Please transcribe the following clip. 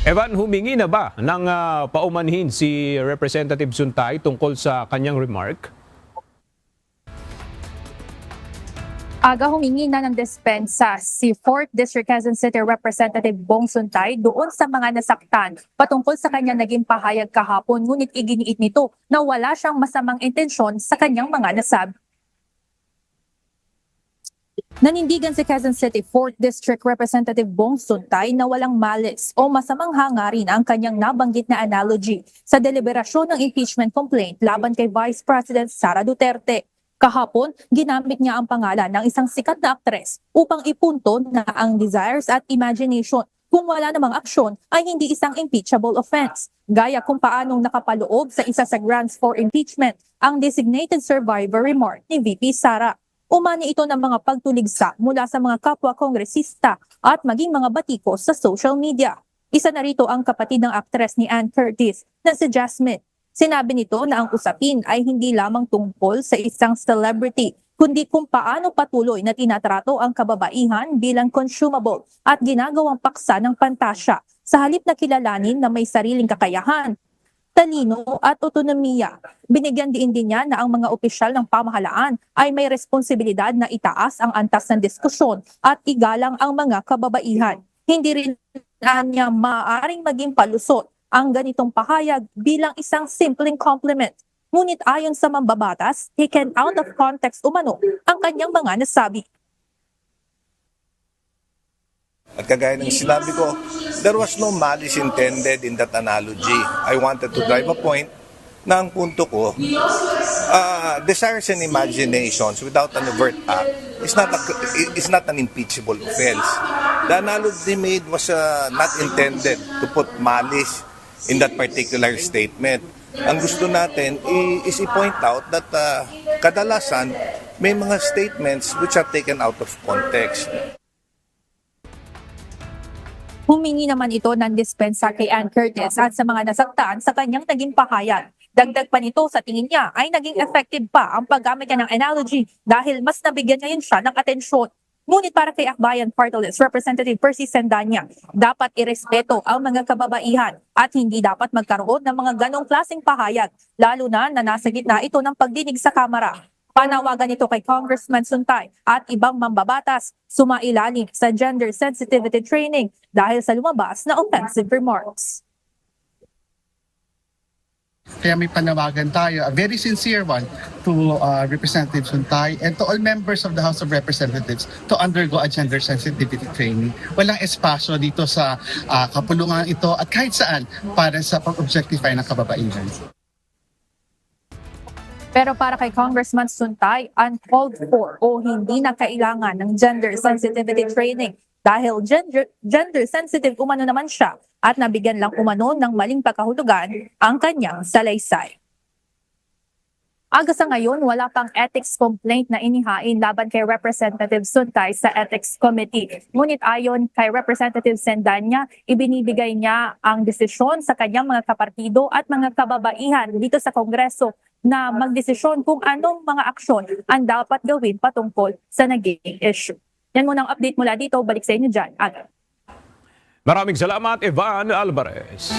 Evan, humingi na ba ng paumanhin si Representative Suntay tungkol sa kanyang remark? Aga humingi na ng dispensa si 4th District Quezon City Representative Bong Suntay doon sa mga nasaktan patungkol sa kanyang naging pahayag kahapon, ngunit iginiit nito na wala siyang masamang intensyon sa kanyang mga nasabi. Nanindigan si Quezon City 4th District Representative Bong Suntay na walang malice o masamang hangarin ang kanyang nabanggit na analogy sa deliberasyon ng impeachment complaint laban kay Vice President Sara Duterte. Kahapon, ginamit niya ang pangalan ng isang sikat na aktres upang ipunto na ang desires at imagination kung wala namang aksyon ay hindi isang impeachable offense. Gaya kung paanong nakapaloob sa isa sa grounds for impeachment ang designated survivor remark ni VP Sara. Umani ito ng mga pagtuligsa mula sa mga kapwa kongresista at maging mga batiko sa social media. Isa na rito ang kapatid ng aktres ni Ann Curtis na si Jasmine. Sinabi nito na ang usapin ay hindi lamang tungkol sa isang celebrity, kundi kung paano patuloy na tinatrato ang kababaihan bilang consumable at ginagawang paksa ng pantasya sa halip na kilalanin na may sariling kakayahan, talino at otonomiya. Binigyan din niya na ang mga opisyal ng pamahalaan ay may responsibilidad na itaas ang antas ng diskusyon at igalang ang mga kababaihan. Hindi rin niya maaaring maging palusot ang ganitong pahayag bilang isang simpleng compliment. Ngunit ayon sa mambabatas, taken out of context umano ang kanyang mga nasabi. At kagaya ng sinabi ko, there was no malice intended in that analogy. I wanted to drive a point na ang punto ko, desires and imaginations without an overt act is not an impeachable offense. The analogy made was not intended to put malice in that particular statement. Ang gusto natin is i-point out that kadalasan may mga statements which are taken out of context. Humingi naman ito ng dispensa kay Ann Curtis at sa mga nasaktan sa kanyang naging pahayag. Dagdag pa nito, sa tingin niya ay naging effective pa ang paggamit niya ng analogy dahil mas nabigyan ngayon siya ng atensyon. Ngunit para kay Akbayan Party List Representative Percy Sendanya, dapat irespeto ang mga kababaihan at hindi dapat magkaroon ng mga ganong klaseng pahayag, lalo na nasa gitna ito ng pagdinig sa Kamara. Panawagan ito kay Congressman Suntay at ibang mambabatas sumailalim sa gender sensitivity training dahil sa lumabas na offensive remarks. Kaya may panawagan tayo, a very sincere one, to Representative Suntay and to all members of the House of Representatives to undergo a gender sensitivity training. Walang espasyo dito sa kapulungan ito at kahit saan para sa pag-objectify ng kababaihan. Pero para kay Congressman Suntay, uncalled for o hindi na kailangan ng gender sensitivity training dahil gender sensitive umano naman siya at nabigyan lang umano ng maling pagkahulugan ang kanyang salaysay. Aga sa ngayon, wala pang ethics complaint na inihain laban kay Representative Suntay sa Ethics Committee. Ngunit ayon kay Representative Sendanya, ibinibigay niya ang desisyon sa kanyang mga kapartido at mga kababaihan dito sa Kongreso na magdesisyon kung anong mga aksyon ang dapat gawin patungkol sa naging issue. Yan muna ang update mula dito. Balik sa inyo dyan. Aga. Maraming salamat, Evan Alvarez.